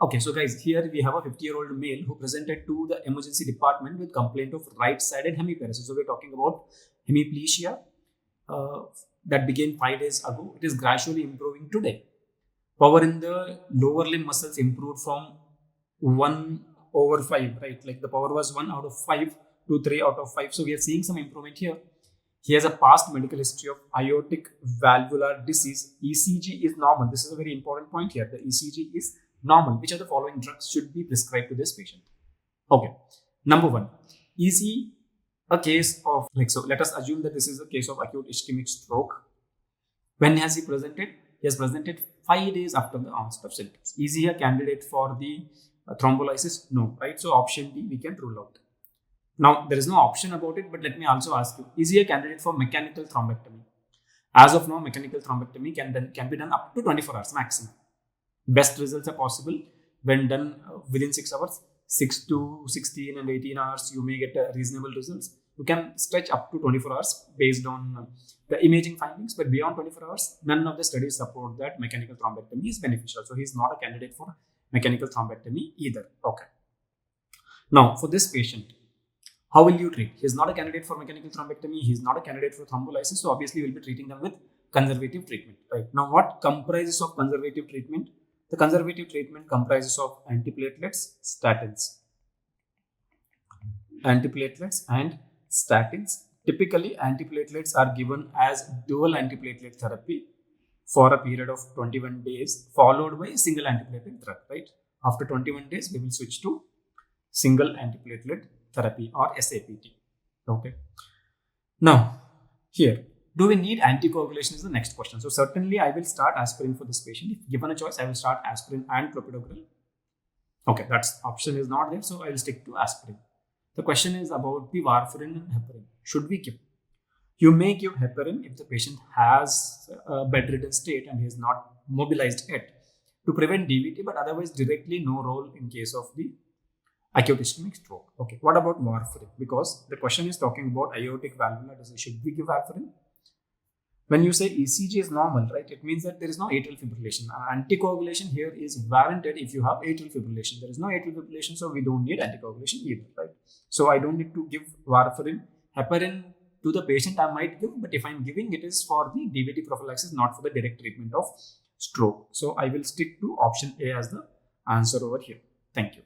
Okay, so guys, here we have a 50-year-old male who presented to the emergency department with complaint of right-sided hemiparesis. So we're talking about hemiplegia uh, that began 5 days ago. It is gradually improving today. Power in the lower limb muscles improved from 1/5, right? Like the power was 1 out of 5 to 3 out of 5. So we are seeing some improvement here. He has a past medical history of aortic valvular disease. ECG is normal. This is a very important point here. The ECG is normal. Which of the following drugs should be prescribed to this patient? Okay. Number 1. Is he a case of, like, so let us assume that this is a case of acute ischemic stroke. When has he presented? He has presented 5 days after the onset of symptoms. Is he a candidate for the thrombolysis? No, right? So option D we can rule out. Now, there is no option about it, but let me also ask you, is he a candidate for mechanical thrombectomy? As of now, mechanical thrombectomy can be done up to 24 hours maximum. Best results are possible when done within 6 hours. 6 to 16 and 18 hours, you may get reasonable results. You can stretch up to 24 hours based on the imaging findings, but beyond 24 hours, none of the studies support that mechanical thrombectomy is beneficial. So, he is not a candidate for mechanical thrombectomy either. Okay. Now, for this patient, how will you treat? He is not a candidate for mechanical thrombectomy. He is not a candidate for thrombolysis. So obviously, we'll be treating them with conservative treatment. Right now, what comprises of conservative treatment? The conservative treatment comprises of antiplatelets, and statins. Typically, antiplatelets are given as dual antiplatelet therapy for a period of 21 days, followed by single antiplatelet therapy. Right after 21 days, we will switch to single antiplatelet therapy or SAPT. Okay. Now, here, do we need anticoagulation is the next question. So certainly I will start aspirin for this patient. If given a choice, I will start aspirin and clopidogrel. Okay, that's option is not there, so I will stick to aspirin. The question is about the warfarin and heparin. Should we give? You may give heparin if the patient has a bedridden state and he is not mobilized yet to prevent DVT, but otherwise directly no role in case of the acute ischemic stroke. Okay, what about warfarin? Because the question is talking about aortic valvular disease. Should we give warfarin? When you say ECG is normal, right, it means that there is no atrial fibrillation. Anticoagulation here is warranted if you have atrial fibrillation. There is no atrial fibrillation, so we don't need anticoagulation either, right? So I don't need to give warfarin. Heparin to the patient I might give, but if I'm giving, it is for the DVT prophylaxis, not for the direct treatment of stroke. So I will stick to option A as the answer over here. Thank you.